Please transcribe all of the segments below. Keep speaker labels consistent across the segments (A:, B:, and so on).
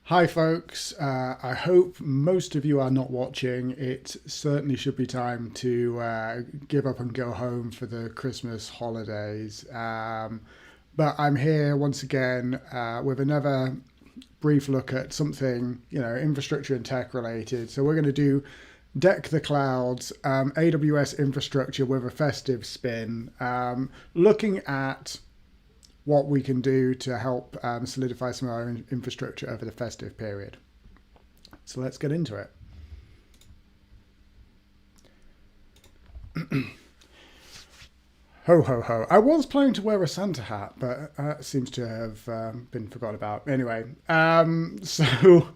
A: Hi folks, I hope most of you are not watching. It certainly should be time to give up and go home for the Christmas holidays. But I'm here once again with another brief look at something, infrastructure and tech related. So we're going to do Deck the Clouds, AWS infrastructure with a festive spin, looking at what we can do to help solidify some of our infrastructure over the festive period. So let's get into it. Ho, ho, ho. I was planning to wear a Santa hat, but that seems to have been forgotten about. Anyway, so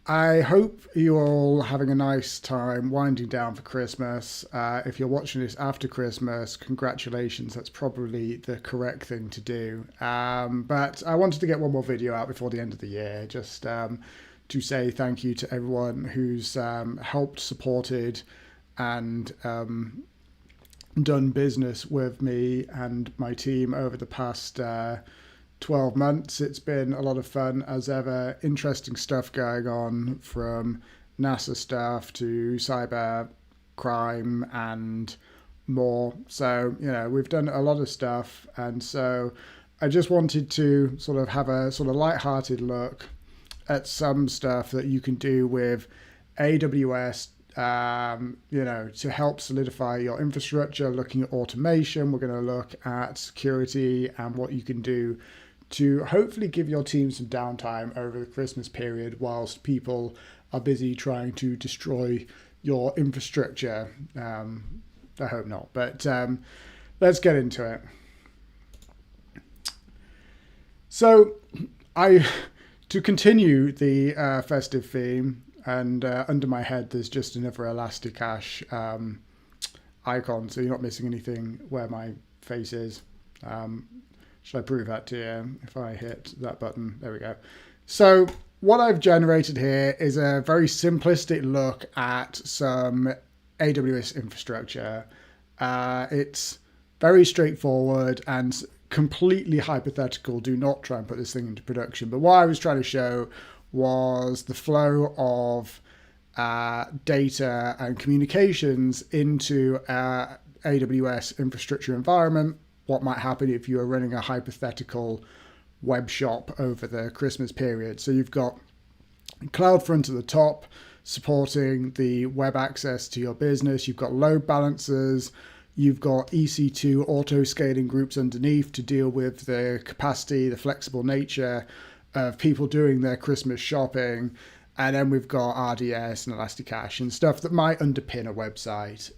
A: I hope you're all having a nice time winding down for Christmas. If you're watching this after Christmas, congratulations. That's probably the correct thing to do. But I wanted to get one more video out before the end of the year, just to say thank you to everyone who's helped, supported, and done business with me and my team over the past 12 months. It's been a lot of fun as ever. Interesting stuff going on, from NASA stuff to cyber crime and more. So, we've done a lot of stuff. And so I just wanted to sort of have a sort of lighthearted look at some stuff that you can do with AWS, to help solidify your infrastructure. Looking at automation, we're going to look at security and what you can do to hopefully give your team some downtime over the Christmas period whilst people are busy trying to destroy your infrastructure. I hope not, but let's get into it. So to continue the festive theme, and under my head there's just another Elasticache icon, so you're not missing anything where my face is. Should I prove that to you? If I hit that button, there we go. So what I've generated here is a very simplistic look at some AWS infrastructure. It's very straightforward and completely hypothetical. Do not try and put this thing into production. But what I was trying to show was the flow of data and communications into AWS infrastructure environment. What might happen if you are running a hypothetical web shop over the Christmas period. So you've got CloudFront at the top, supporting the web access to your business. You've got load balancers. You've got EC2 auto scaling groups underneath to deal with the capacity, the flexible nature of people doing their Christmas shopping. And then we've got RDS and Elasticache and stuff that might underpin a website.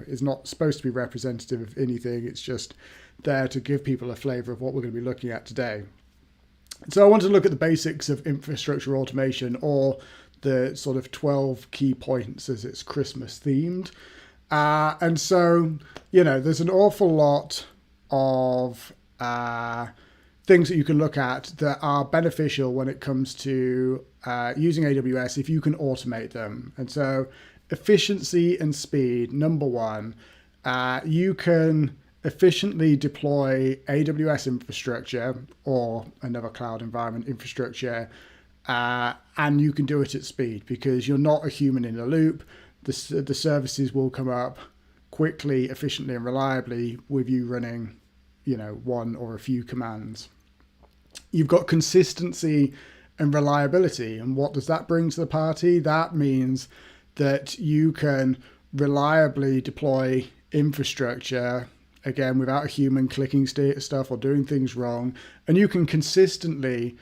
A: Is not supposed to be representative of anything. It's just there to give people a flavor of what we're going to be looking at today. So I want to look at the basics of infrastructure automation, or the sort of 12 key points as it's Christmas themed. And so, there's an awful lot of things that you can look at that are beneficial when it comes to using AWS if you can automate them. And so efficiency and speed, number one. You can efficiently deploy AWS infrastructure or another cloud environment infrastructure, and you can do it at speed because you're not a human in the loop. The services will come up quickly, efficiently, and reliably with you running, one or a few commands. You've got consistency and reliability. And what does that bring to the party? That means that you can reliably deploy infrastructure, again, without a human clicking stuff or doing things wrong. And you can consistently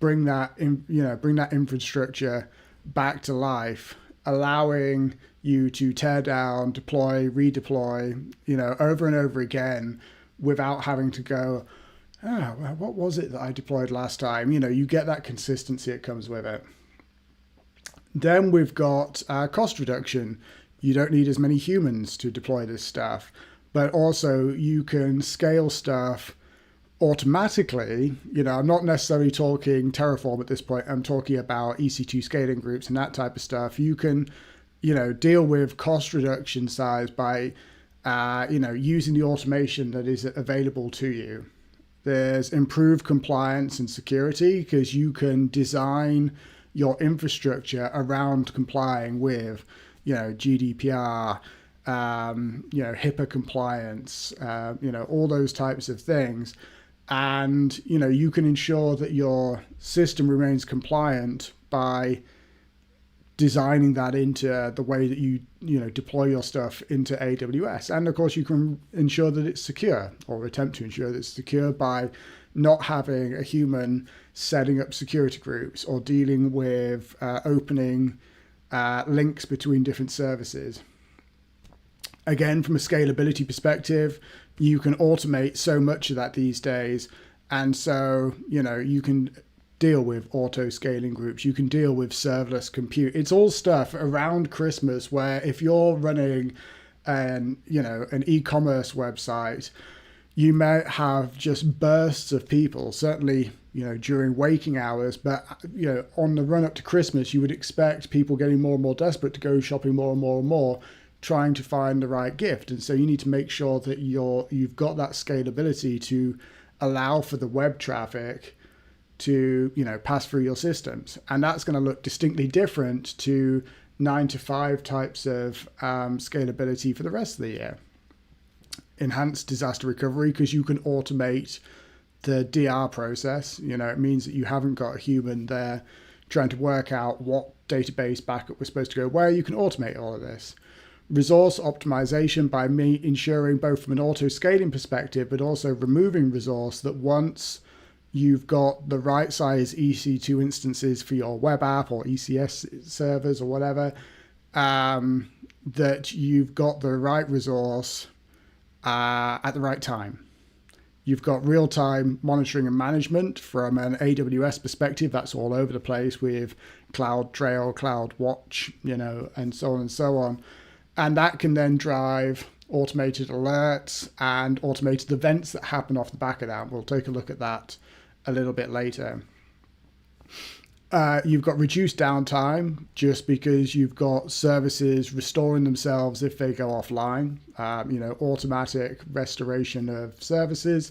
A: bring that infrastructure back to life, allowing you to tear down, deploy, redeploy, over and over again without having to go, what was it that I deployed last time? You get that consistency that comes with it. Then we've got cost reduction. You don't need as many humans to deploy this stuff, but also you can scale stuff automatically. I'm not necessarily talking Terraform at this point. I'm talking about EC2 scaling groups and that type of stuff. You can, deal with cost reduction size by, using the automation that is available to you. There's improved compliance and security because you can design your infrastructure around complying with, GDPR, HIPAA compliance, all those types of things. And, you can ensure that your system remains compliant by designing that into the way that you deploy your stuff into AWS. And of course, you can ensure that it's secure, or attempt to ensure that it's secure, by not having a human setting up security groups or dealing with opening links between different services. Again, from a scalability perspective, you can automate so much of that these days. And so, you can deal with auto scaling groups. You can deal with serverless compute. It's all stuff around Christmas where if you're running an e-commerce website, you might have just bursts of people, certainly, during waking hours, but, on the run up to Christmas, you would expect people getting more and more desperate to go shopping more and more and more, trying to find the right gift. And so you need to make sure that you've got that scalability to allow for the web traffic to pass through your systems. And that's going to look distinctly different to 9 to 5 types of scalability for the rest of the year. Enhanced disaster recovery, because you can automate the DR process. It means that you haven't got a human there trying to work out what database backup was supposed to go where. You can automate all of this. Resource optimization, by ensuring both from an auto scaling perspective, but also removing resource, that once you've got the right size EC2 instances for your web app or ECS servers or whatever, that you've got the right resource at the right time. You've got real-time monitoring and management from an AWS perspective. That's all over the place with CloudTrail, CloudWatch, and so on and so on. And that can then drive automated alerts and automated events that happen off the back of that. We'll take a look at that a little bit later. You've got reduced downtime just because you've got services restoring themselves if they go offline, automatic restoration of services.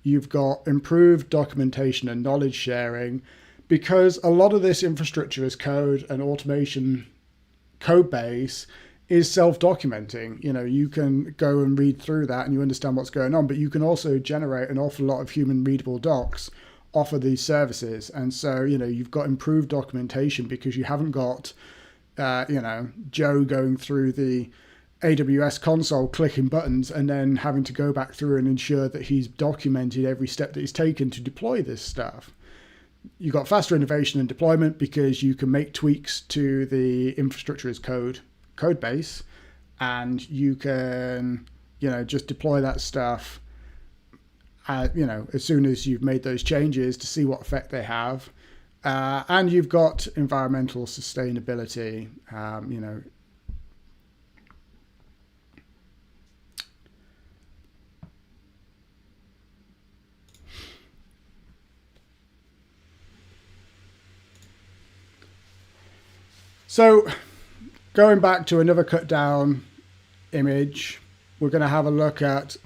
A: You've got improved documentation and knowledge sharing, because a lot of this infrastructure as code and automation code base is self-documenting. You can go and read through that and you understand what's going on, but you can also generate an awful lot of human readable docs off of these services. And so, you've got improved documentation because you haven't got, Joe going through the AWS console, clicking buttons, and then having to go back through and ensure that he's documented every step that he's taken to deploy this stuff. You've got faster innovation and deployment because you can make tweaks to the infrastructure as code base, and you can, just deploy that stuff as soon as you've made those changes to see what effect they have. And you've got environmental sustainability, So going back to another cut down image, we're going to have a look at,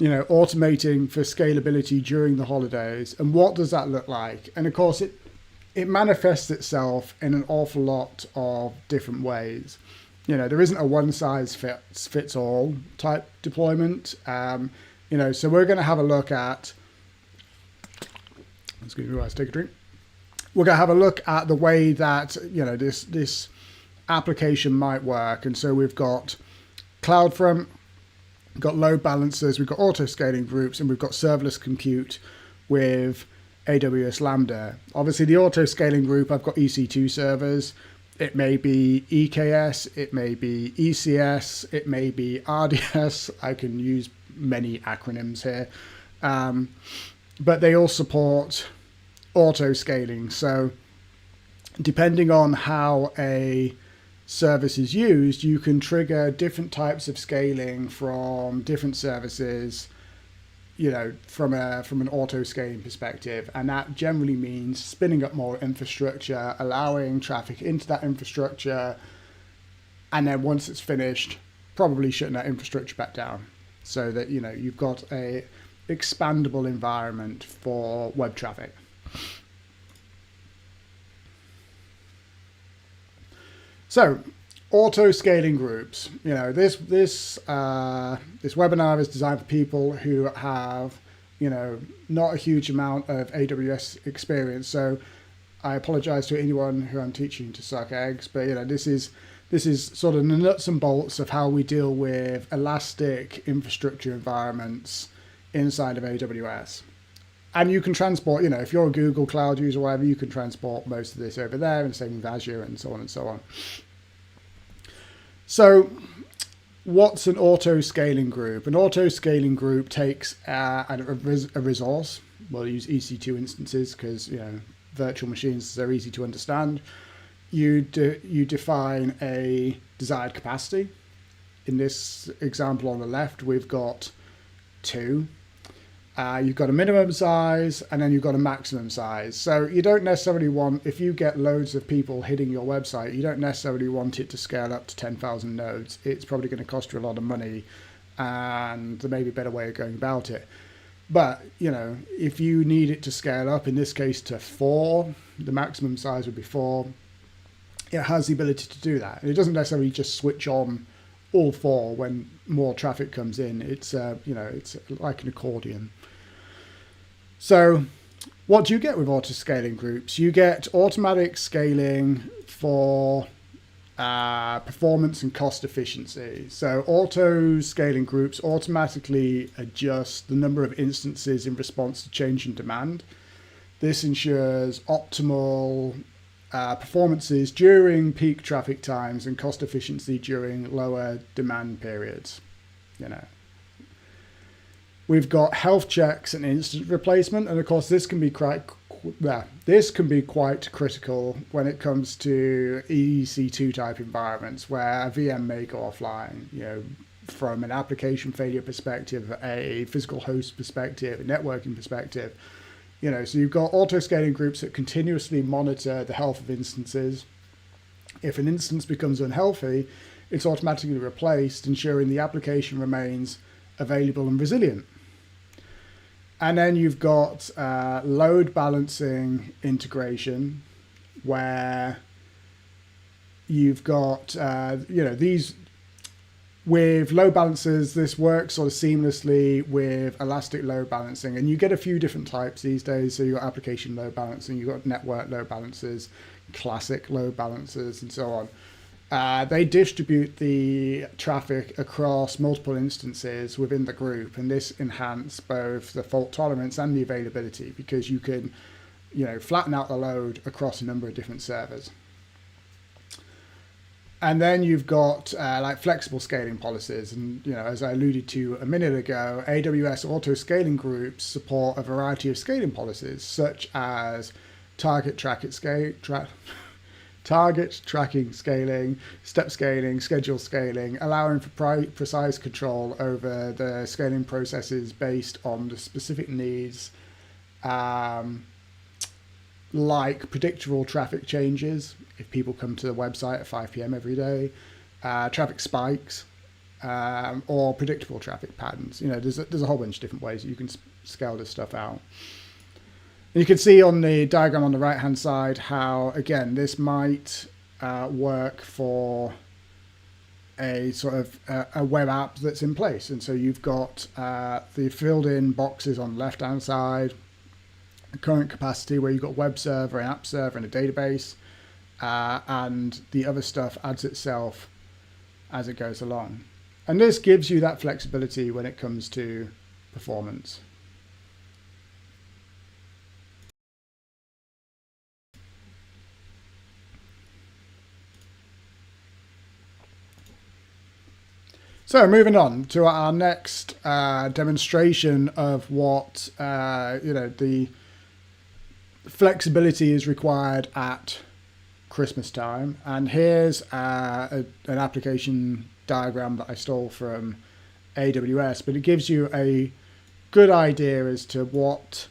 A: automating for scalability during the holidays. And what does that look like? And of course, it manifests itself in an awful lot of different ways. There isn't a one size fits all type deployment. So we're going to have a look at, excuse me while I take a drink. We're going to have a look at the way that, this application might work. And so we've got CloudFront, we've got load balancers, we've got auto scaling groups, and we've got serverless compute with AWS Lambda. Obviously, the auto scaling group, I've got EC2 servers. It may be EKS, it may be ECS, it may be RDS. I can use many acronyms here. But they all support auto scaling. So depending on how a service is used, you can trigger different types of scaling from different services, from an auto scaling perspective. And that generally means spinning up more infrastructure, allowing traffic into that infrastructure, and then once it's finished, probably shutting that infrastructure back down, so that you've got a expandable environment for web traffic. So, auto-scaling groups. You know, this webinar is designed for people who have, you know, not a huge amount of AWS experience. So, I apologize to anyone who I'm teaching to suck eggs, but you know, this is sort of the nuts and bolts of how we deal with elastic infrastructure environments inside of AWS. And you can transport, you know, if you're a Google Cloud user or whatever, you can transport most of this over there, and same with Azure and so on and so on. So what's an auto-scaling group? An auto-scaling group takes a resource. We'll use EC2 instances because, you know, virtual machines are easy to understand. You define a desired capacity. In this example on the left, we've got 2. You've got a minimum size and then you've got a maximum size. So you don't necessarily want, if you get loads of people hitting your website, you don't necessarily want it to scale up to 10,000 nodes. It's probably going to cost you a lot of money, and there may be a better way of going about it. But, you know, if you need it to scale up, in this case to 4, the maximum size would be 4, it has the ability to do that. And it doesn't necessarily just switch on all 4 when more traffic comes in. It's, you know, it's like an accordion. So what do you get with auto-scaling groups? You get automatic scaling for performance and cost efficiency. So auto-scaling groups automatically adjust the number of instances in response to change in demand. This ensures optimal performances during peak traffic times and cost efficiency during lower demand periods. You know, we've got health checks and instant replacement, and of course this can be quite critical when it comes to EC2 type environments where a VM may go offline. You know, from an application failure perspective, a physical host perspective, a networking perspective. You know, so you've got auto-scaling groups that continuously monitor the health of instances. If an instance becomes unhealthy, it's automatically replaced, ensuring the application remains available and resilient. And then you've got load balancing integration, where you've got, you know, these, with load balancers, this works sort of seamlessly with elastic load balancing, and you get a few different types these days. So you've got application load balancing, you've got network load balancers, classic load balancers, and so on. They distribute the traffic across multiple instances within the group, and this enhances both the fault tolerance and the availability, because you can, you know, flatten out the load across a number of different servers. And then you've got like flexible scaling policies. And, you know, as I alluded to a minute ago, AWS auto scaling groups support a variety of scaling policies, such as target tracking scaling, step scaling, schedule scaling, allowing for precise control over the scaling processes based on the specific needs, like predictable traffic changes if people come to the website at 5 p.m. every day, traffic spikes, or predictable traffic patterns. You know, there's a whole bunch of different ways that you can scale this stuff out. And you can see on the diagram on the right-hand side how, again, this might work for a sort of a web app that's in place. And so you've got the filled-in boxes on the left-hand side, current capacity where you've got web server, an app server, and a database, and the other stuff adds itself as it goes along. And this gives you that flexibility when it comes to performance. So moving on to our next demonstration of what you know, the flexibility is required at Christmas time. And here's an application diagram that I stole from AWS, but it gives you a good idea as to what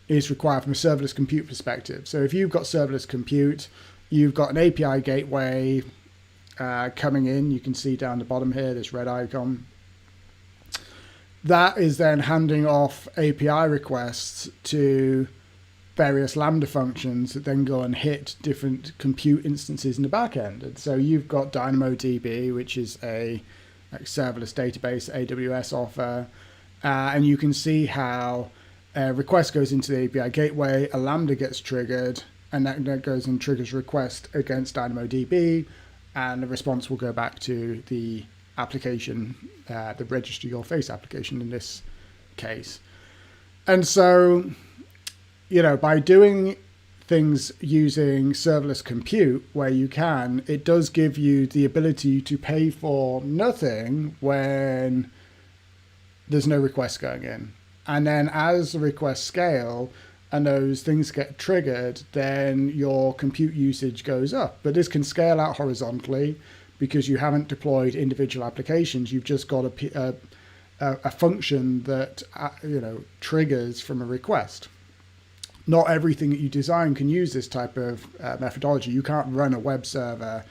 A: is required from a serverless compute perspective. So if you've got serverless compute, you've got an API gateway coming in. You can see down the bottom here, this red icon. That is then handing off API requests to various Lambda functions that then go and hit different compute instances in the back end. And so you've got DynamoDB, which is a serverless database AWS offer, and you can see how a request goes into the API gateway, a Lambda gets triggered, and that goes and triggers request against DynamoDB, and the response will go back to the application, the register your face application in this case. And so, by doing things using serverless compute where you can, it does give you the ability to pay for nothing when there's no requests going in. And then as the requests scale and those things get triggered, then your compute usage goes up. But this can scale out horizontally because you haven't deployed individual applications. You've just got a function that triggers from a request. Not everything that you design can use this type of methodology. You can't run a web server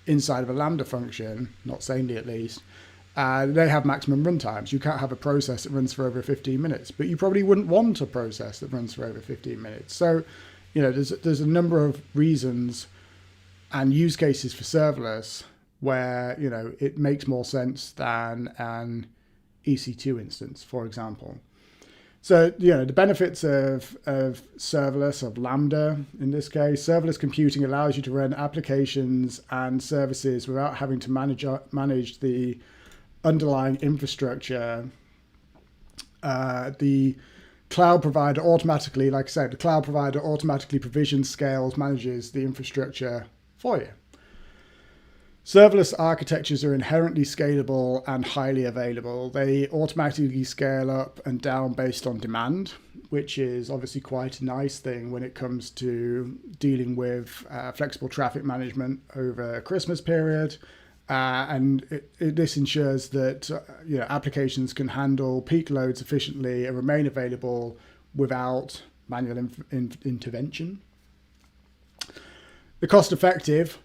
A: inside of a Lambda function, not sanely at least. They have maximum runtimes. You can't have a process that runs for over 15 minutes, but you probably wouldn't want a process that runs for over 15 minutes. So, there's a number of reasons and use cases for serverless where, it makes more sense than an EC2 instance, for example. So, the benefits of serverless, of Lambda in this case, serverless computing allows you to run applications and services without having to manage the underlying infrastructure. The cloud provider automatically, like I said, the cloud provider automatically provisions, scales, manages the infrastructure for you. Serverless architectures are inherently scalable and highly available. They automatically scale up and down based on demand, which is obviously quite a nice thing when it comes to dealing with flexible traffic management over a Christmas period. And this ensures that applications can handle peak loads efficiently and remain available without manual intervention. They're cost effective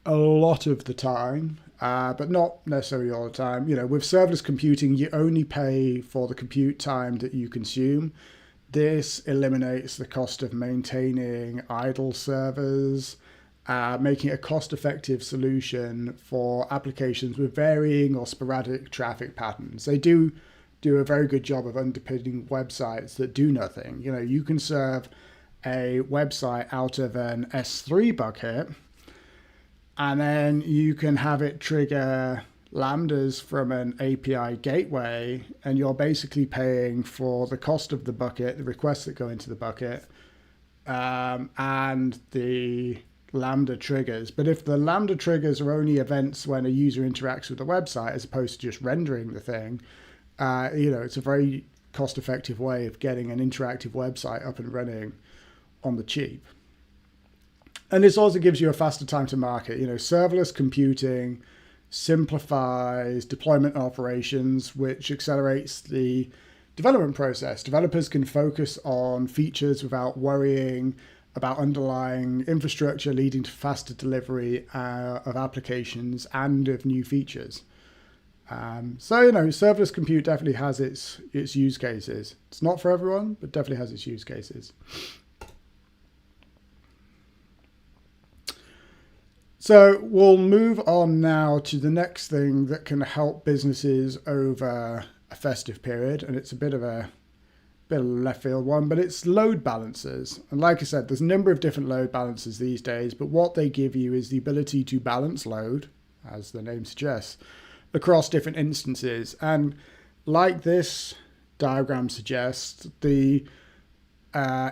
A: a lot of the time, but not necessarily all the time. With serverless computing, you only pay for the compute time that you consume. This eliminates the cost of maintaining idle servers, making it a cost-effective solution for applications with varying or sporadic traffic patterns. They do a very good job of underpinning websites that do nothing. You can serve a website out of an S3 bucket, and then you can have it trigger Lambdas from an API gateway, and you're basically paying for the cost of the bucket, the requests that go into the bucket, and the Lambda triggers. But if the Lambda triggers are only events when a user interacts with the website as opposed to just rendering the thing, it's a very cost-effective way of getting an interactive website up and running on the cheap. And this also gives you a faster time to market. Serverless computing simplifies deployment operations, which accelerates the development process. Developers can focus on features without worrying about underlying infrastructure, leading to faster delivery of applications and of new features. Serverless compute definitely has its use cases. It's not for everyone, but definitely has its use cases. So we'll move on now to the next thing that can help businesses over a festive period, and it's a bit of a left field one, but it's load balancers. And like I said, there's a number of different load balancers these days, but what they give you is the ability to balance load, as the name suggests, across different instances. And like this diagram suggests, the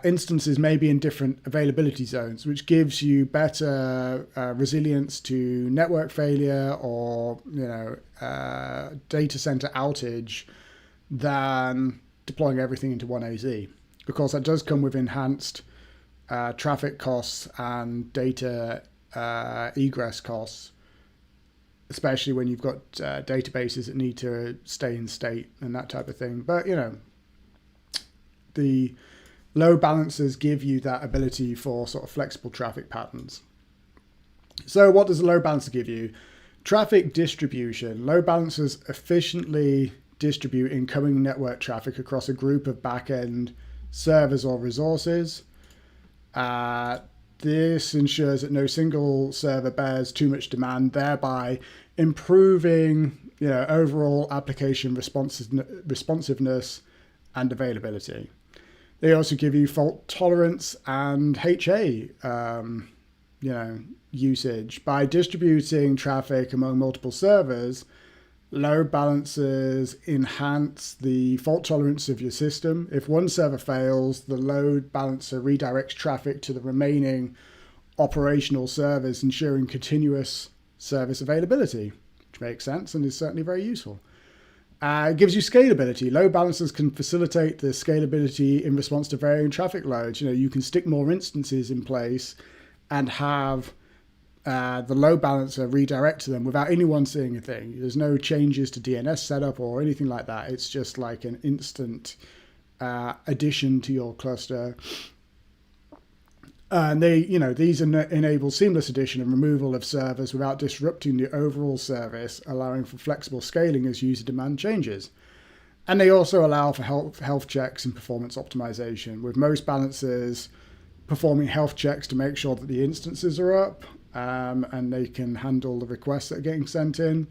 A: instances may be in different availability zones, which gives you better resilience to network failure or data center outage than deploying everything into one AZ. Of course, that does come with enhanced traffic costs and data egress costs, especially when you've got databases that need to stay in state and that type of thing. But the load balancers give you that ability for sort of flexible traffic patterns. So what does a load balancer give you? Traffic distribution. Load balancers efficiently distribute incoming network traffic across a group of back-end servers or resources. This ensures that no single server bears too much demand, thereby improving overall application responsiveness and availability. They also give you fault tolerance and HA usage. By distributing traffic among multiple servers, load balancers enhance the fault tolerance of your system. If one server fails, the load balancer redirects traffic to the remaining operational servers, ensuring continuous service availability, which makes sense and is certainly very useful. It gives you scalability. Load balancers can facilitate the scalability in response to varying traffic loads. You can stick more instances in place and have the load balancer redirect to them without anyone seeing a thing. There's no changes to DNS setup or anything like that. It's just like an instant addition to your cluster. And these enable seamless addition and removal of servers without disrupting the overall service, allowing for flexible scaling as user demand changes. And they also allow for health checks and performance optimization, with most balancers performing health checks to make sure that the instances are up and they can handle the requests that are getting sent in.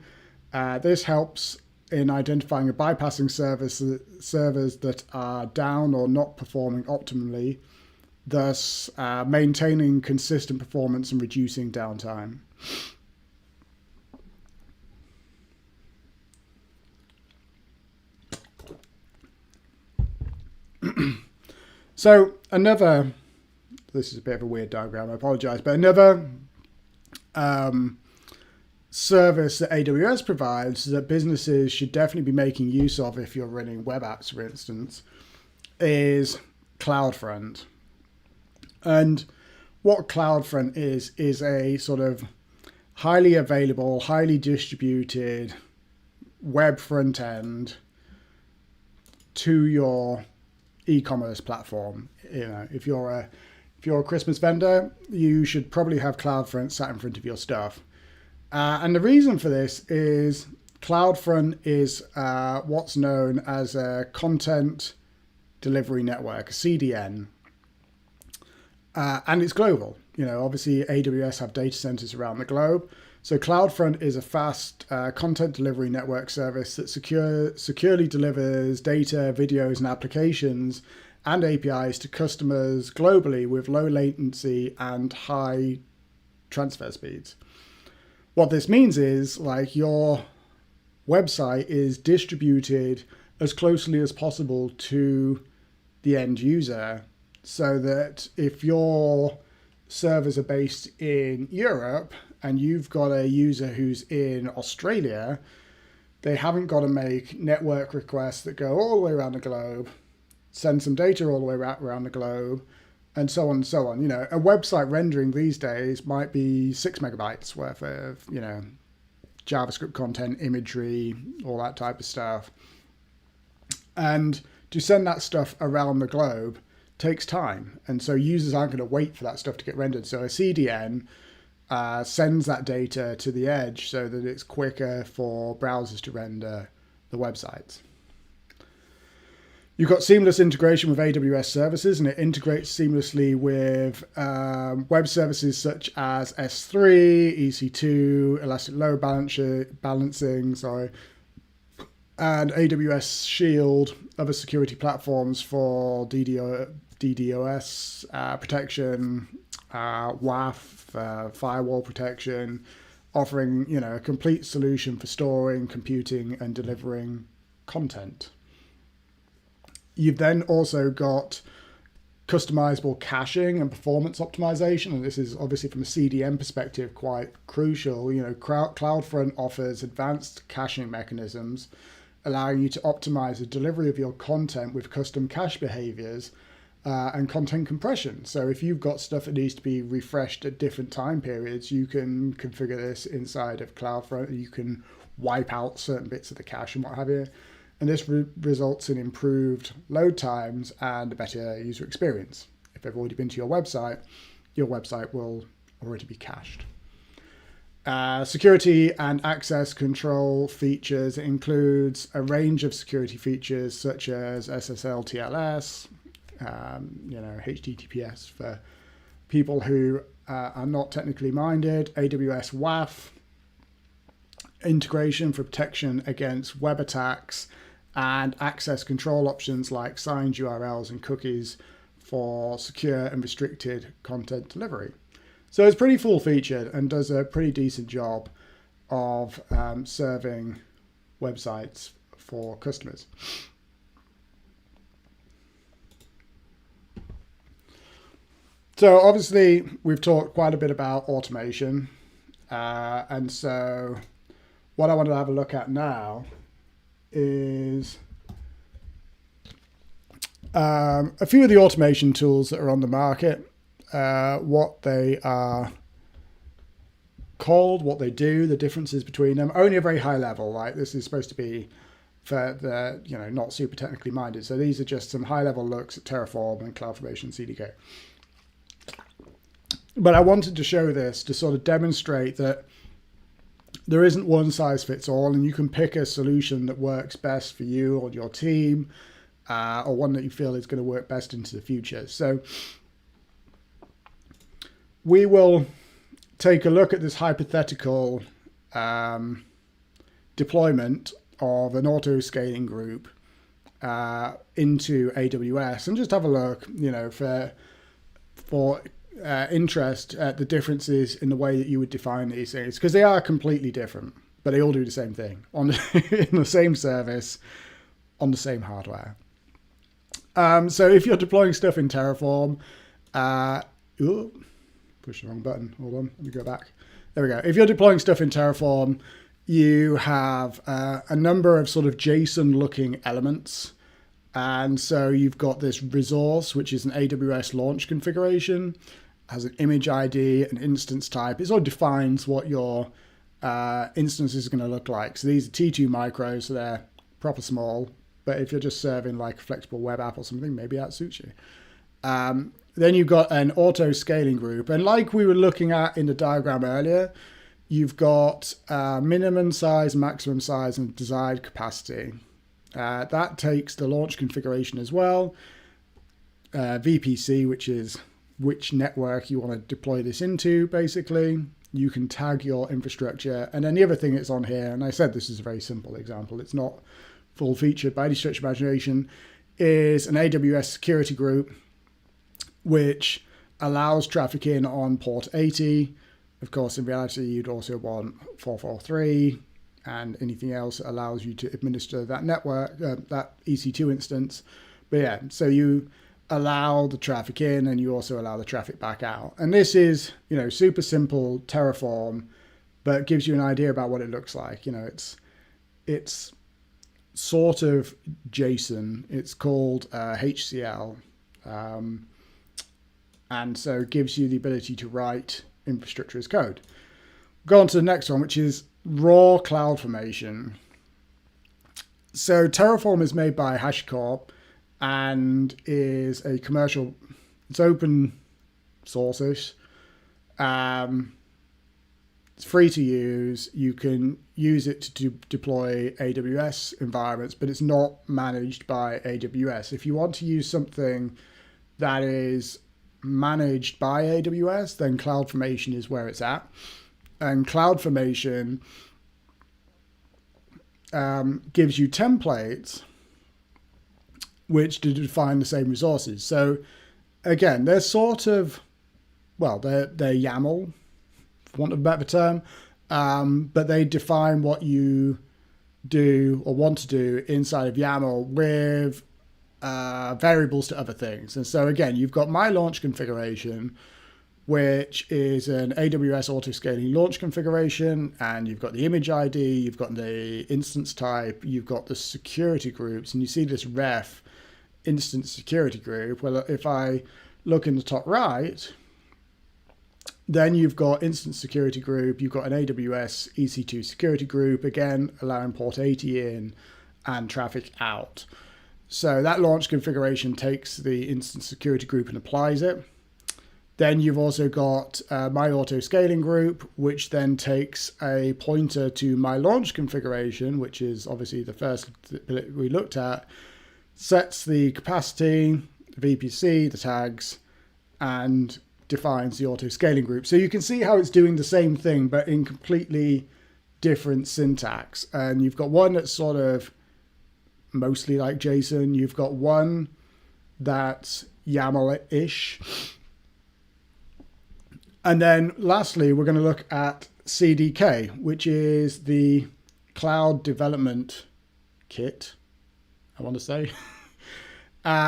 A: This helps in identifying and bypassing servers that are down or not performing optimally, thus maintaining consistent performance and reducing downtime. So this is a bit of a weird diagram, I apologize, but another service that AWS provides that businesses should definitely be making use of if you're running web apps, for instance, is CloudFront. And what CloudFront is a sort of highly available, highly distributed web front end to your e-commerce platform. If you're a Christmas vendor, you should probably have CloudFront sat in front of your stuff. And the reason for this is CloudFront is what's known as a content delivery network, a CDN. And it's global. Obviously AWS have data centers around the globe. So CloudFront is a fast content delivery network service that securely delivers data, videos, and applications and APIs to customers globally with low latency and high transfer speeds. What this means is your website is distributed as closely as possible to the end user, so that if your servers are based in Europe and you've got a user who's in Australia, they haven't got to make network requests that go all the way around the globe, send some data all the way around the globe, and so on and so on. A website rendering these days might be 6 megabytes worth of, JavaScript content, imagery, all that type of stuff. And to send that stuff around the globe takes time. And so users aren't going to wait for that stuff to get rendered. So a CDN sends that data to the edge so that it's quicker for browsers to render the websites. You've got seamless integration with AWS services, and it integrates seamlessly with web services such as S3, EC2, Elastic Load Balancing, and AWS Shield, other security platforms for DDoS protection, WAF, firewall protection, offering a complete solution for storing, computing, and delivering content. You've then also got customizable caching and performance optimization, and this is obviously from a CDN perspective quite crucial. CloudFront offers advanced caching mechanisms, allowing you to optimize the delivery of your content with custom cache behaviors and content compression. So if you've got stuff that needs to be refreshed at different time periods, you can configure this inside of CloudFront. You can wipe out certain bits of the cache and what have you. And this results in improved load times and a better user experience. If they've already been to your website will already be cached. Security and access control features includes a range of security features such as SSL TLS, HTTPS for people who are not technically minded, AWS WAF, integration for protection against web attacks, and access control options like signed URLs and cookies for secure and restricted content delivery. So it's pretty full-featured and does a pretty decent job of serving websites for customers. So obviously we've talked quite a bit about automation, and so what I want to have a look at now is a few of the automation tools that are on the market, what they are called, what they do, the differences between them, only a very high level. Like this is supposed to be for the not super technically minded. So these are just some high level looks at Terraform and CloudFormation CDK. But I wanted to show this to sort of demonstrate that there isn't one size fits all, and you can pick a solution that works best for you or your team, or one that you feel is going to work best into the future. So we will take a look at this hypothetical deployment of an auto-scaling group into AWS and just have a look, for interest at the differences in the way that you would define these things, because they are completely different, but they all do the same thing in the same service on the same hardware. So if you're deploying stuff in Terraform, push the wrong button. Hold on, let me go back. There we go. If you're deploying stuff in Terraform, you have a number of sort of JSON-looking elements. And so you've got this resource, which is an AWS launch configuration, has an image ID, an instance type. It sort of defines what your instance is going to look like. So these are T2 micros, so they're proper small. But if you're just serving like a flexible web app or something, maybe that suits you. Then you've got an auto scaling group. And like we were looking at in the diagram earlier, you've got minimum size, maximum size, and desired capacity. That takes the launch configuration as well. VPC, which is which network you want to deploy this into, basically. You can tag your infrastructure. And then the other thing that's on here, and I said this is a very simple example, it's not full featured by any stretch of imagination, is an AWS security group, which allows traffic in on port 80. Of course, in reality, you'd also want 443 and anything else that allows you to administer that network, that EC2 instance. But yeah, so you allow the traffic in and you also allow the traffic back out. And this is, super simple Terraform, but gives you an idea about what it looks like. It's sort of JSON. It's called HCL. And so it gives you the ability to write infrastructure as code. Go on to the next one, which is raw CloudFormation. So Terraform is made by HashiCorp and is a commercial, it's open source-ish. It's free to use. You can use it to deploy AWS environments, but it's not managed by AWS. If you want to use something that is managed by AWS, then CloudFormation is where it's at. And CloudFormation gives you templates which to define the same resources. So again, they're sort of, they're YAML, for want of a better term, but they define what you do or want to do inside of YAML with variables to other things. And so again, you've got my launch configuration, which is an AWS auto-scaling launch configuration, and you've got the image ID, you've got the instance type, you've got the security groups, and you see this ref instance security group. Well, if I look in the top right, then you've got instance security group, you've got an AWS EC2 security group, again, allowing port 80 in and traffic out. So that launch configuration takes the instance security group and applies it. Then you've also got my auto scaling group, which then takes a pointer to my launch configuration, which is obviously the first that we looked at, sets the capacity, the VPC, the tags, and defines the auto scaling group. So you can see how it's doing the same thing, but in completely different syntax. And you've got one that's sort of mostly like JSON. You've got one that's YAML-ish. And then lastly, we're going to look at CDK, which is the Cloud Development Kit, I want to say,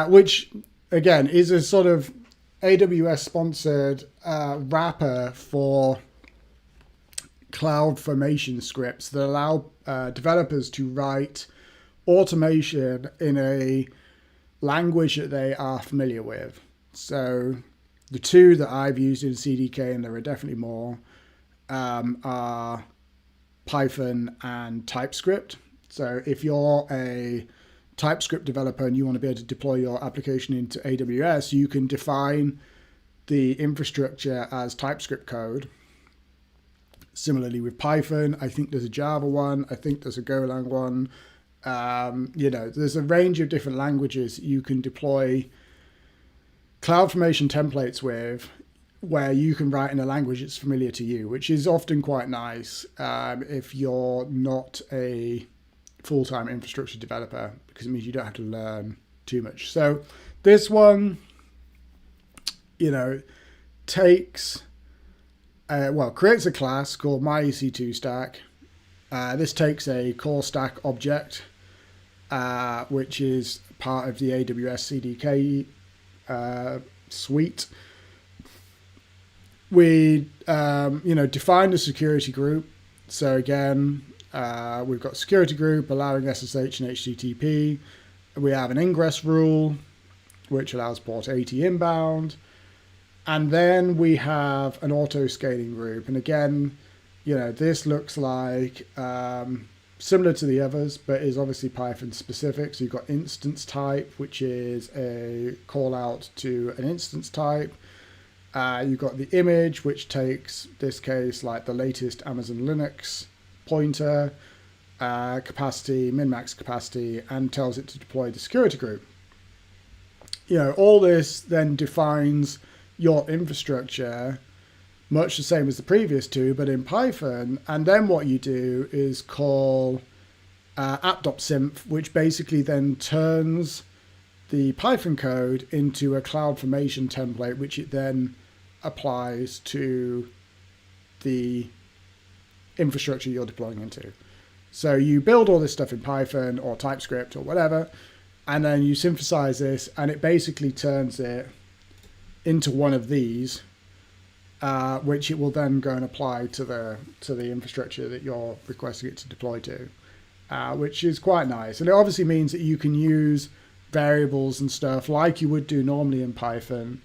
A: which again is a sort of AWS sponsored wrapper for CloudFormation scripts that allow developers to write automation in a language that they are familiar with. So the two that I've used in CDK, and there are definitely more, are Python and TypeScript. So if you're a TypeScript developer and you want to be able to deploy your application into AWS, you can define the infrastructure as TypeScript code. Similarly with Python, I think there's a Java one, I think there's a Golang one. There's a range of different languages you can deploy CloudFormation templates with, where you can write in a language that's familiar to you, which is often quite nice if you're not a full-time infrastructure developer, because it means you don't have to learn too much. So this one, creates a class called myEC2Stack. This takes a core stack object, which is part of the AWS CDK suite. We, define the security group. So again, we've got security group allowing SSH and HTTP. We have an ingress rule, which allows port 80 inbound. And then we have an auto scaling group. And again, this looks like similar to the others, but is obviously Python specific. So you've got instance type, which is a call out to an instance type. You've got the image, which takes, this case, like the latest Amazon Linux pointer, capacity, min-max capacity, and tells it to deploy the security group. All this then defines your infrastructure, much the same as the previous two, but in Python. And then what you do is call app.synth, which basically then turns the Python code into a CloudFormation template, which it then applies to the infrastructure you're deploying into. So you build all this stuff in Python or TypeScript or whatever, and then you synthesize this, and it basically turns it into one of these, which it will then go and apply to the infrastructure that you're requesting it to deploy to, which is quite nice. And it obviously means that you can use variables and stuff like you would do normally in Python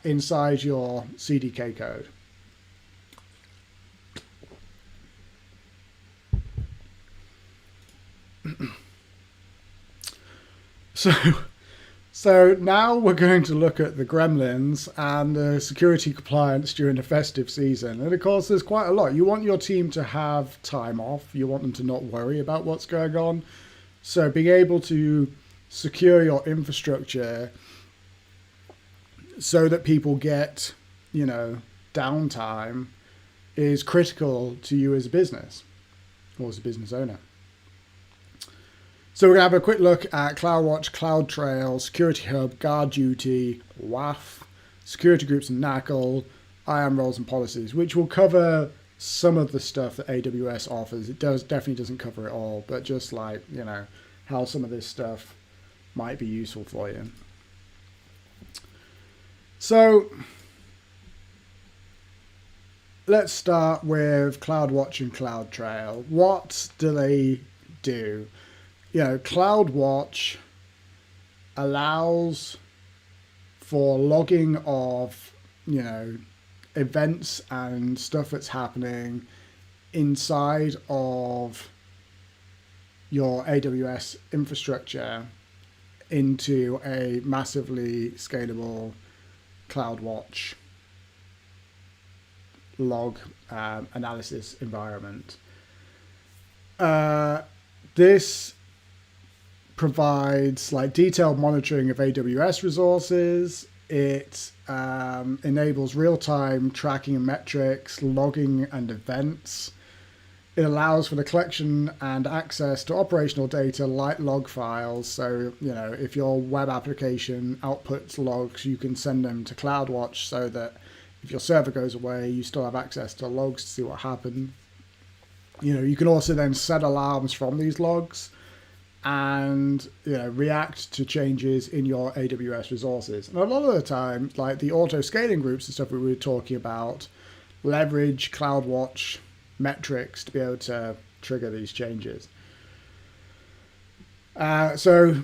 A: inside your CDK code. So now we're going to look at the gremlins and the security compliance during the festive season. And of course, there's quite a lot. You want your team to have time off. You want them to not worry about what's going on. So being able to secure your infrastructure so that people get, downtime is critical to you as a business or as a business owner. So we're going to have a quick look at CloudWatch, CloudTrail, Security Hub, GuardDuty, WAF, security groups and NACL, IAM roles and policies, which will cover some of the stuff that AWS offers. It definitely doesn't cover it all, but just like, how some of this stuff might be useful for you. So let's start with CloudWatch and CloudTrail. What do they do? CloudWatch allows for logging of, events and stuff that's happening inside of your AWS infrastructure into a massively scalable CloudWatch log analysis environment. This provides like detailed monitoring of AWS resources. It enables real-time tracking and metrics, logging and events. It allows for the collection and access to operational data like log files. So, if your web application outputs logs, you can send them to CloudWatch so that if your server goes away, you still have access to logs to see what happened. You can also then set alarms from these logs and react to changes in your AWS resources. And a lot of the time, like the auto scaling groups and stuff we were talking about, leverage CloudWatch metrics to be able to trigger these changes. So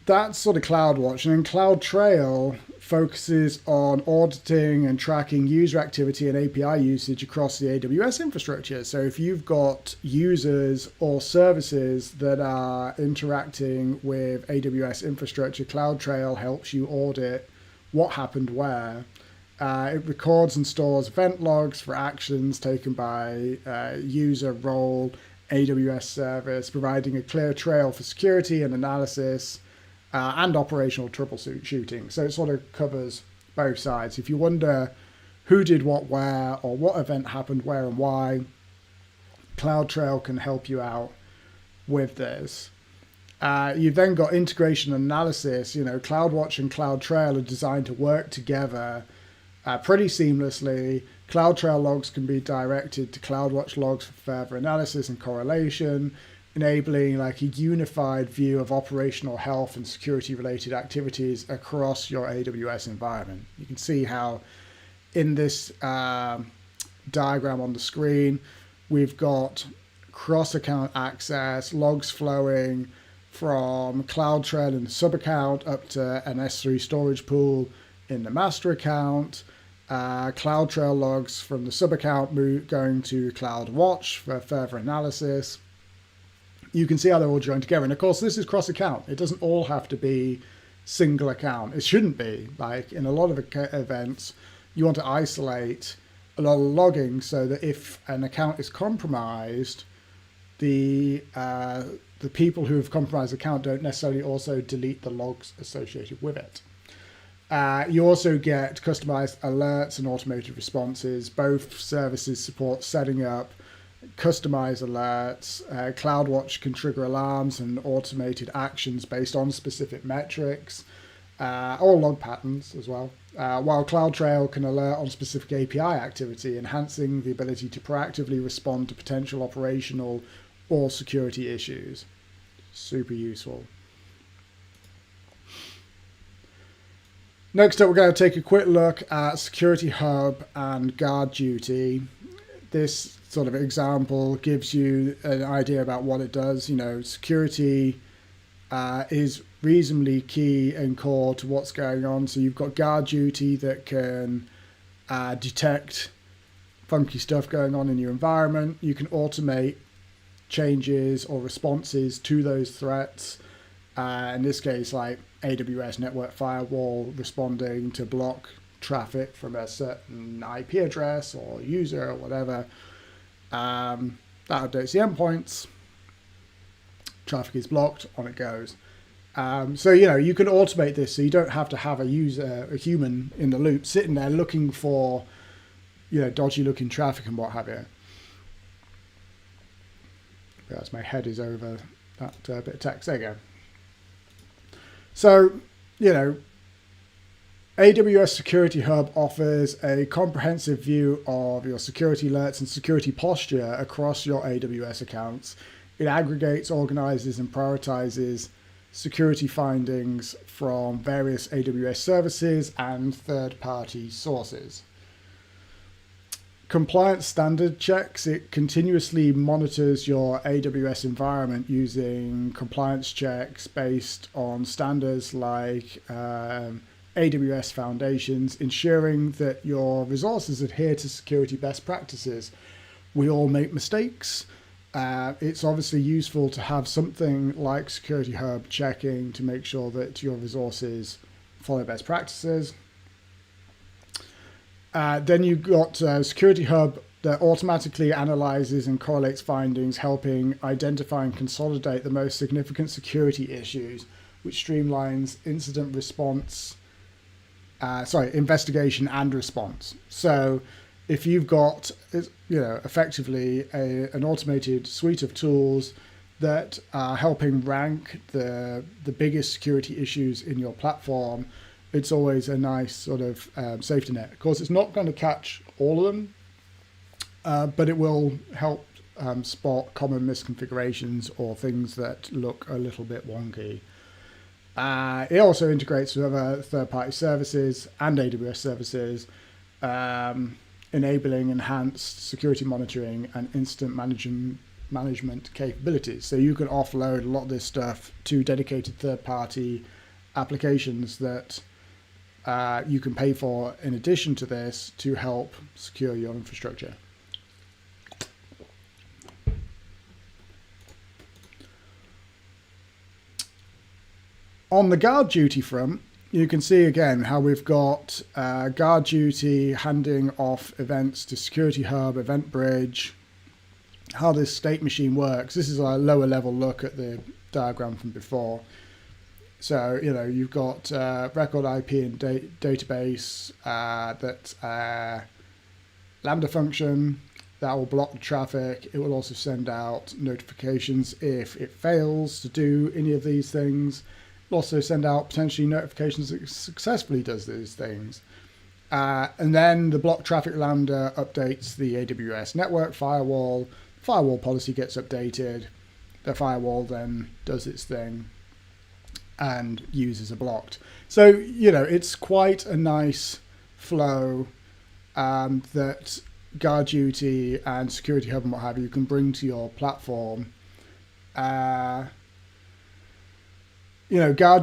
A: that's sort of CloudWatch. And then CloudTrail focuses on auditing and tracking user activity and API usage across the AWS infrastructure. So if you've got users or services that are interacting with AWS infrastructure, CloudTrail helps you audit what happened where. It records and stores event logs for actions taken by user, role, AWS service, providing a clear trail for security and analysis and operational troubleshooting. So it sort of covers both sides. If you wonder who did what where or what event happened where and why, CloudTrail can help you out with this. You've then got integration analysis. CloudWatch and CloudTrail are designed to work together pretty seamlessly. CloudTrail logs can be directed to CloudWatch logs for further analysis and correlation, enabling like a unified view of operational health and security related activities across your AWS environment. You can see how in this diagram on the screen, we've got cross-account access, logs flowing from CloudTrail in the sub-account up to an S3 storage pool in the master account, CloudTrail logs from the sub-account going to CloudWatch for further analysis. You can see how they're all joined together. And of course, this is cross-account. It doesn't all have to be single account. It shouldn't be. Like in a lot of events, you want to isolate a lot of logging so that if an account is compromised, the people who have compromised the account don't necessarily also delete the logs associated with it. You also get customized alerts and automated responses. Both services support setting up customized alerts. CloudWatch can trigger alarms and automated actions based on specific metrics, or log patterns as well, while CloudTrail can alert on specific API activity, enhancing the ability to proactively respond to potential operational or security issues. Super useful. Next up, we're going to take a quick look at Security Hub and Guard Duty. This sort of example gives you an idea about what it does. Security is reasonably key and core to what's going on. So you've got Guard Duty that can detect funky stuff going on in your environment. You can automate changes or responses to those threats. In this case, like AWS network firewall responding to block traffic from a certain IP address or user or whatever. That updates the endpoints. Traffic is blocked, on it goes. So you can automate this so you don't have to have a human in the loop sitting there looking for dodgy looking traffic and what have you. As my head is over that bit of text. There you go. So, AWS Security Hub offers a comprehensive view of your security alerts and security posture across your AWS accounts. It aggregates, organizes, and prioritizes security findings from various AWS services and third-party sources. Compliance standard checks. It continuously monitors your AWS environment using compliance checks based on standards like AWS Foundations, ensuring that your resources adhere to security best practices. We all make mistakes. It's obviously useful to have something like Security Hub checking to make sure that your resources follow best practices. Then you've got Security Hub that automatically analyzes and correlates findings, helping identify and consolidate the most significant security issues, which streamlines incident response, investigation and response. So if you've got, effectively an automated suite of tools that are helping rank the biggest security issues in your platform, it's always a nice sort of safety net. Of course, it's not going to catch all of them, but it will help spot common misconfigurations or things that look a little bit wonky. It also integrates with other third-party services and AWS services, enabling enhanced security monitoring and incident management capabilities. So you can offload a lot of this stuff to dedicated third-party applications that you can pay for in addition to this to help secure your infrastructure. On the guard duty front, you can see again how we've got guard duty handing off events to Security Hub, Event Bridge, how this state machine works. This is a lower level look at the diagram from before. So, you've got record IP and database, that Lambda function that will block the traffic. It will also send out notifications if it fails to do any of these things. Also send out potentially notifications that it successfully does these things. And then the block traffic Lambda updates the AWS network firewall. The firewall policy gets updated. The firewall then does its thing and users are blocked. So, it's quite a nice flow that Guard Duty and Security Hub and what have you can bring to your platform. Guard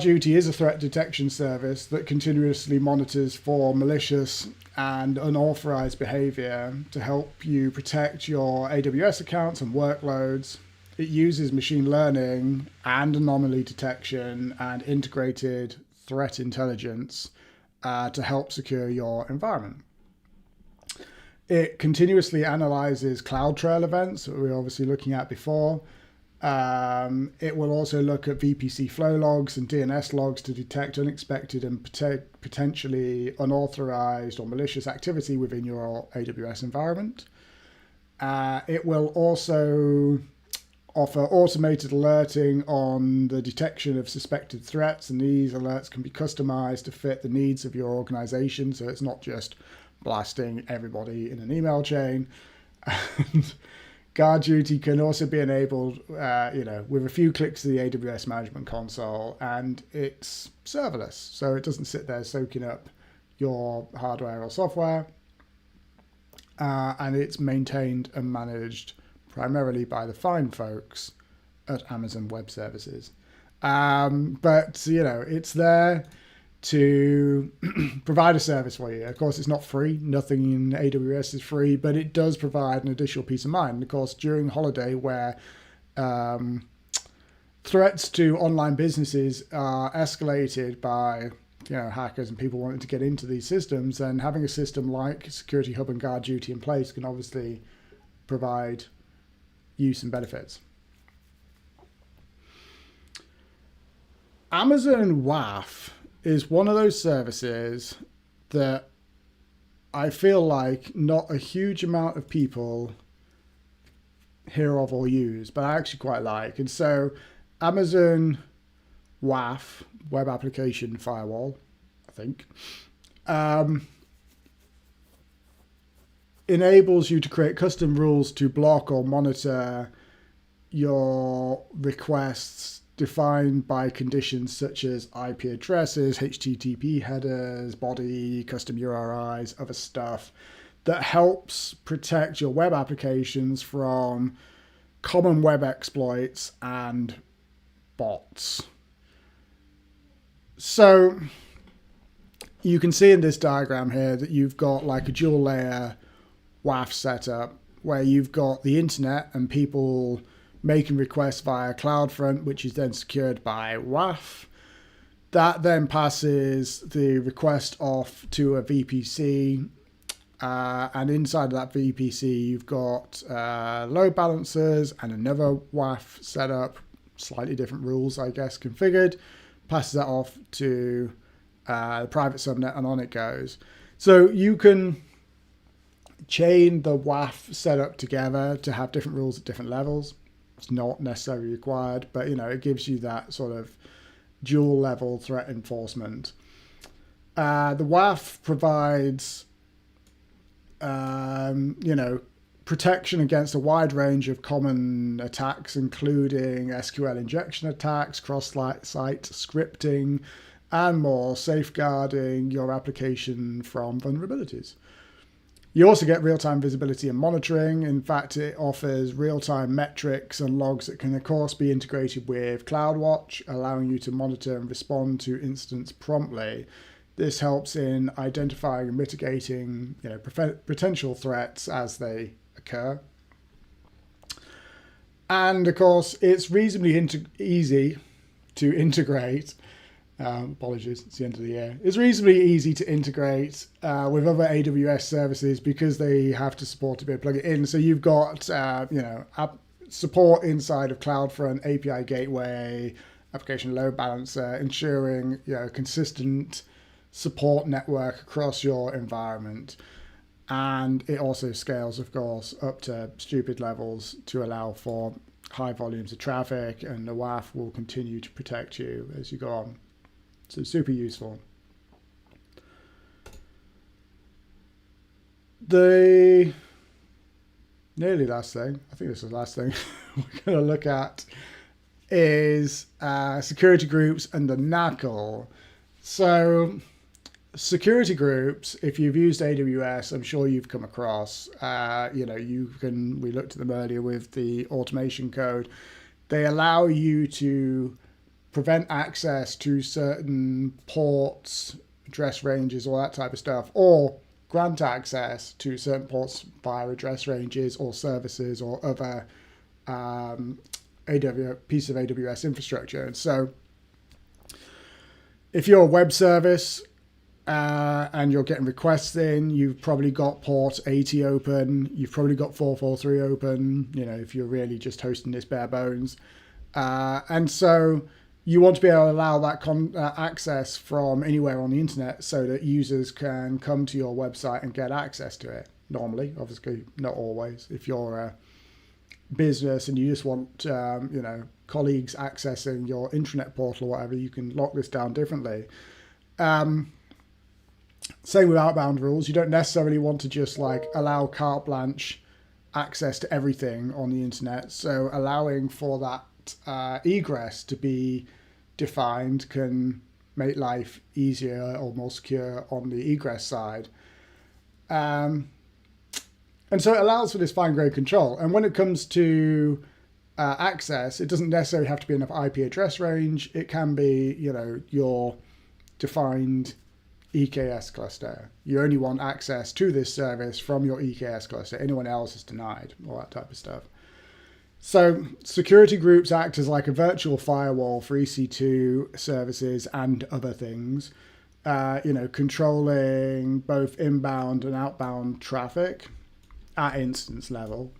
A: Duty is a threat detection service that continuously monitors for malicious and unauthorized behavior to help you protect your AWS accounts and workloads. It uses machine learning and anomaly detection and integrated threat intelligence to help secure your environment. It continuously analyzes CloudTrail events that we were obviously looking at before. It will also look at VPC flow logs and DNS logs to detect unexpected and potentially unauthorized or malicious activity within your AWS environment. It will also offer automated alerting on the detection of suspected threats, and these alerts can be customized to fit the needs of your organization, so it's not just blasting everybody in an email chain. And Guard Duty can also be enabled, with a few clicks to the AWS Management Console, and it's serverless, so it doesn't sit there soaking up your hardware or software, and it's maintained and managed primarily by the fine folks at Amazon Web Services. But it's there to provide a service for you. Of course, it's not free. Nothing in AWS is free, but it does provide an additional peace of mind. Of course, during holiday, where threats to online businesses are escalated by hackers and people wanting to get into these systems, and having a system like Security Hub and Guard Duty in place can obviously provide use and benefits. Amazon WAF is one of those services that I feel like not a huge amount of people hear of or use, but I actually quite like. And so Amazon WAF, Web Application Firewall, I think, enables you to create custom rules to block or monitor your requests defined by conditions such as IP addresses, HTTP headers, body, custom URIs, other stuff that helps protect your web applications from common web exploits and bots. So you can see in this diagram here that you've got like a dual layer WAF setup where you've got the internet and people making requests via CloudFront, which is then secured by WAF. That then passes the request off to a VPC And inside of that VPC, you've got load balancers and another WAF setup, slightly different rules, I guess, configured. Passes that off to the private subnet, and on it goes. So you can chain the WAF setup together to have different rules at different levels. It's not necessarily required, but it gives you that sort of dual level threat enforcement. The WAF provides protection against a wide range of common attacks, including SQL injection attacks, cross-site scripting, and more, safeguarding your application from vulnerabilities. You also get real-time visibility and monitoring. In fact, it offers real-time metrics and logs that can, of course, be integrated with CloudWatch, allowing you to monitor and respond to incidents promptly. This helps in identifying and mitigating potential threats as they occur. And, of course, it's reasonably easy to integrate. Apologies, it's the end of the year. It's reasonably easy to integrate with other AWS services because they have to support to be able to plug it in. So you've got support inside of CloudFront, API gateway, application load balancer, ensuring consistent support network across your environment. And it also scales, of course, up to stupid levels to allow for high volumes of traffic, and the WAF will continue to protect you as you go on. So super useful. The nearly last thing, I think this is the last thing we're going to look at, is security groups and the NACL. So security groups, if you've used AWS, I'm sure you've come across, we looked at them earlier with the automation code. They allow you to prevent access to certain ports, address ranges, all that type of stuff, or grant access to certain ports via address ranges or services or other piece of AWS infrastructure. And so if you're a web service and you're getting requests in, you've probably got port 80 open, you've probably got 443 open, if you're really just hosting this bare bones. And so you want to be able to allow that access from anywhere on the internet so that users can come to your website and get access to it. Normally, obviously, not always. If you're a business and you just want, colleagues accessing your intranet portal or whatever, you can lock this down differently. Same with outbound rules. You don't necessarily want to just allow carte blanche access to everything on the internet. So allowing for that egress to be defined can make life easier or more secure on the egress side. And so it allows for this fine-grained control. And when it comes to access, it doesn't necessarily have to be enough IP address range. It can be, your defined EKS cluster. You only want access to this service from your EKS cluster. Anyone else is denied, all that type of stuff. So security groups act as like a virtual firewall for EC2 services and other things, controlling both inbound and outbound traffic at instance level.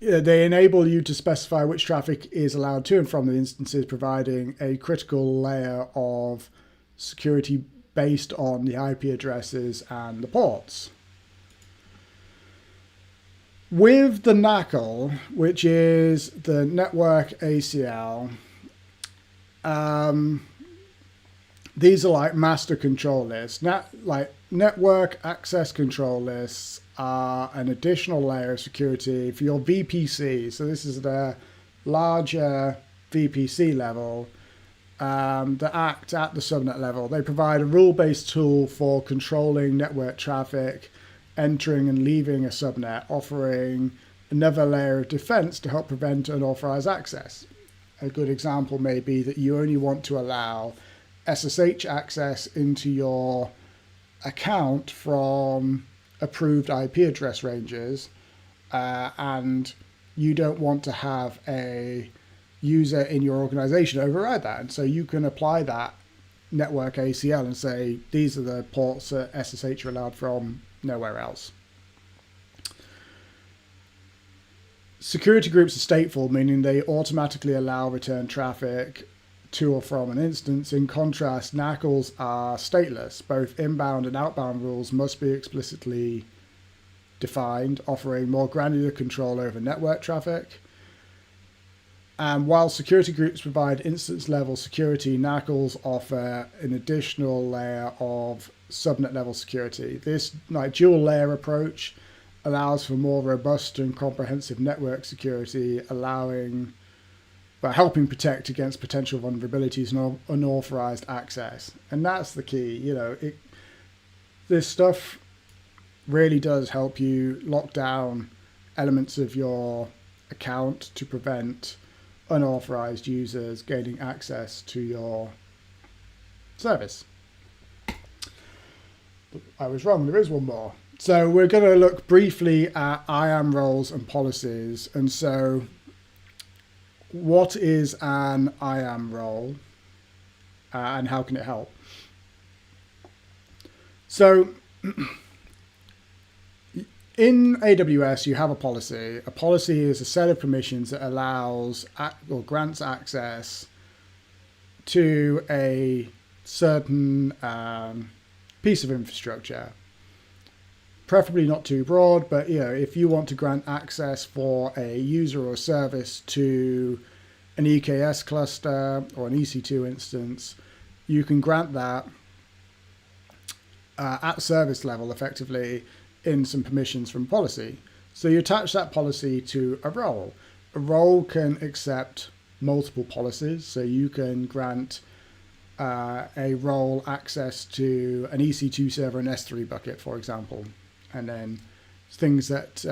A: They enable you to specify which traffic is allowed to and from the instances, providing a critical layer of security based on the IP addresses and the ports. With the NACL, which is the network ACL, these are like master control lists. Network access control lists are an additional layer of security for your VPC. So this is the larger VPC level that act at the subnet level. They provide a rule-based tool for controlling network traffic entering and leaving a subnet, offering another layer of defense to help prevent unauthorized access. A good example may be that you only want to allow SSH access into your account from approved IP address ranges, and you don't want to have a user in your organization override that. And so you can apply that network ACL and say, these are the ports that SSH are allowed from, nowhere else. Security groups are stateful, meaning they automatically allow return traffic to or from an instance. In contrast, NACLs are stateless. Both inbound and outbound rules must be explicitly defined, offering more granular control over network traffic. And while security groups provide instance-level security, NACLs offer an additional layer of subnet-level security. This dual-layer approach allows for more robust and comprehensive network security, helping protect against potential vulnerabilities and unauthorized access. And that's the key. This stuff really does help you lock down elements of your account to prevent unauthorized users gaining access to your service. I was wrong, there is one more. So we're going to look briefly at IAM roles and policies. And so what is an IAM role and how can it help? So in AWS, you have a policy. A policy is a set of permissions that allows or grants access to a certain piece of infrastructure. Preferably not too broad, but if you want to grant access for a user or service to an EKS cluster or an EC2 instance, you can grant that at service level effectively in some permissions from policy. So you attach that policy to a role. A role can accept multiple policies, so you can grant a role access to an EC2 server and S3 bucket, for example. And then things that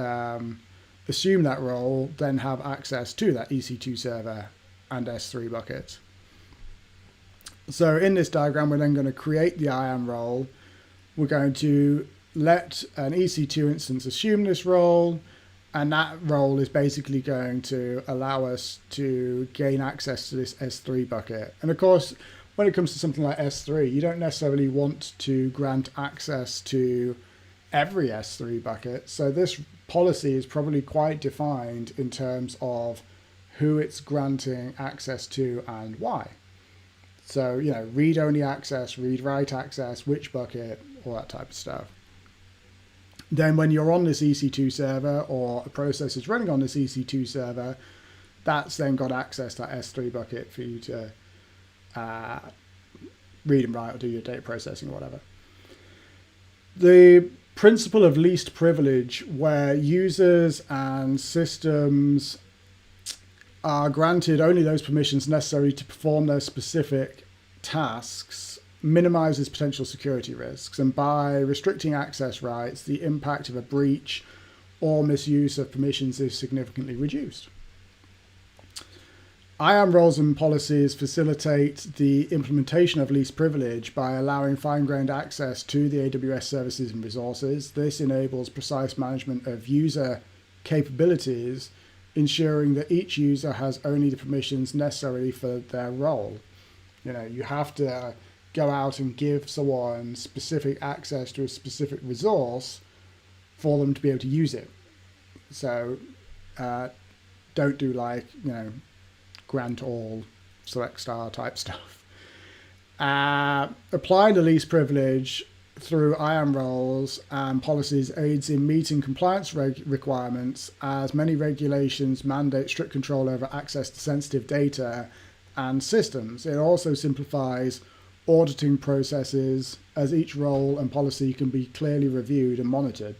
A: assume that role then have access to that EC2 server and S3 bucket. So in this diagram, we're then going to create the IAM role. We're going to let an EC2 instance assume this role, and that role is basically going to allow us to gain access to this S3 bucket. And of course, when it comes to something like S3, you don't necessarily want to grant access to every S3 bucket. So this policy is probably quite defined in terms of who it's granting access to and why. So, read-only access, read-write access, which bucket, all that type of stuff. Then when you're on this EC2 server or a process is running on this EC2 server, that's then got access to that S3 bucket for you to read and write or do your data processing or whatever. The principle of least privilege, where users and systems are granted only those permissions necessary to perform their specific tasks, minimizes potential security risks. And by restricting access rights, the impact of a breach or misuse of permissions is significantly reduced. IAM roles and policies facilitate the implementation of least privilege by allowing fine-grained access to the AWS services and resources. This enables precise management of user capabilities, ensuring that each user has only the permissions necessary for their role. You have to go out and give someone specific access to a specific resource for them to be able to use it. So don't do grant all, select star type stuff. Applying the least privilege through IAM roles and policies aids in meeting compliance requirements, as many regulations mandate strict control over access to sensitive data and systems. It also simplifies auditing processes, as each role and policy can be clearly reviewed and monitored.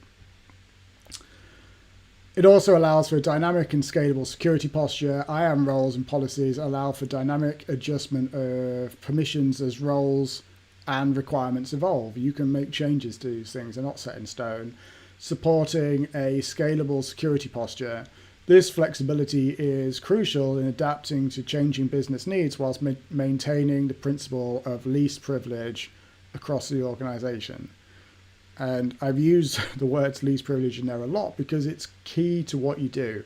A: It also allows for a dynamic and scalable security posture. IAM roles and policies allow for dynamic adjustment of permissions as roles and requirements evolve. You can make changes to these things, they're not set in stone. Supporting a scalable security posture. This flexibility is crucial in adapting to changing business needs whilst maintaining the principle of least privilege across the organization. And I've used the words least privilege in there a lot because it's key to what you do.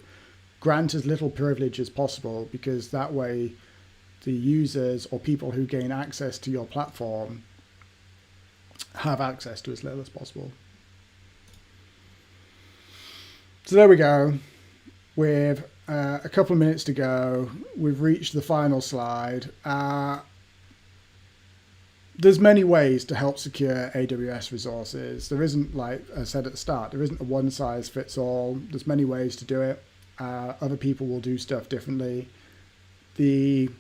A: Grant as little privilege as possible, because that way the users or people who gain access to your platform have access to as little as possible. So there we go. With a couple of minutes to go, we've reached the final slide. There's many ways to help secure AWS resources. There isn't, like I said at the start, there isn't a one size fits all. There's many ways to do it. Other people will do stuff differently. The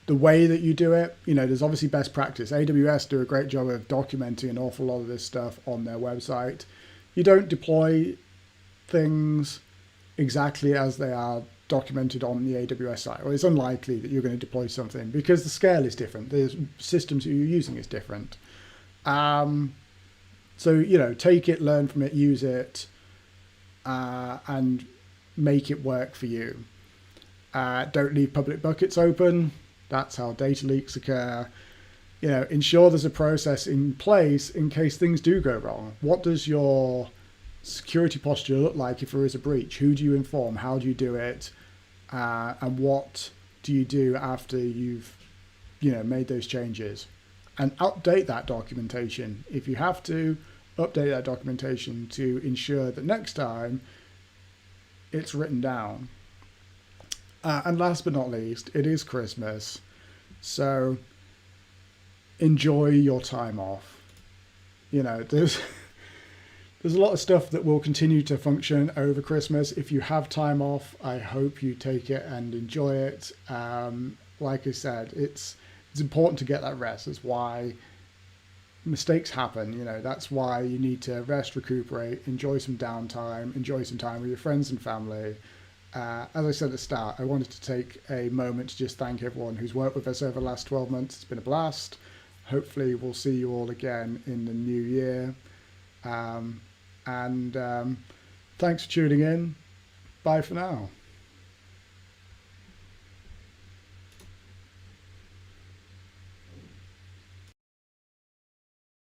A: way that you do it, there's obviously best practice. AWS do a great job of documenting an awful lot of this stuff on their website. You don't deploy things exactly as they are documented on the AWS site, or it's unlikely that you're going to deploy something because the scale is different. The systems that you're using is different. So, take it, learn from it, use it, and make it work for you. Don't leave public buckets open. That's how data leaks occur. Ensure there's a process in place in case things do go wrong. What does your security posture look like if there is a breach? Who do you inform? How do you do it? And what do you do after you've, made those changes? And update that documentation. If you have to, update that documentation to ensure that next time it's written down. And last but not least, it is Christmas. So enjoy your time off. There's a lot of stuff that will continue to function over Christmas. If you have time off, I hope you take it and enjoy it. Like I said, it's important to get that rest. That's why mistakes happen. That's why you need to rest, recuperate, enjoy some downtime, enjoy some time with your friends and family. As I said at the start, I wanted to take a moment to just thank everyone who's worked with us over the last 12 months. It's been a blast. Hopefully we'll see you all again in the new year. And thanks for tuning in. Bye for now.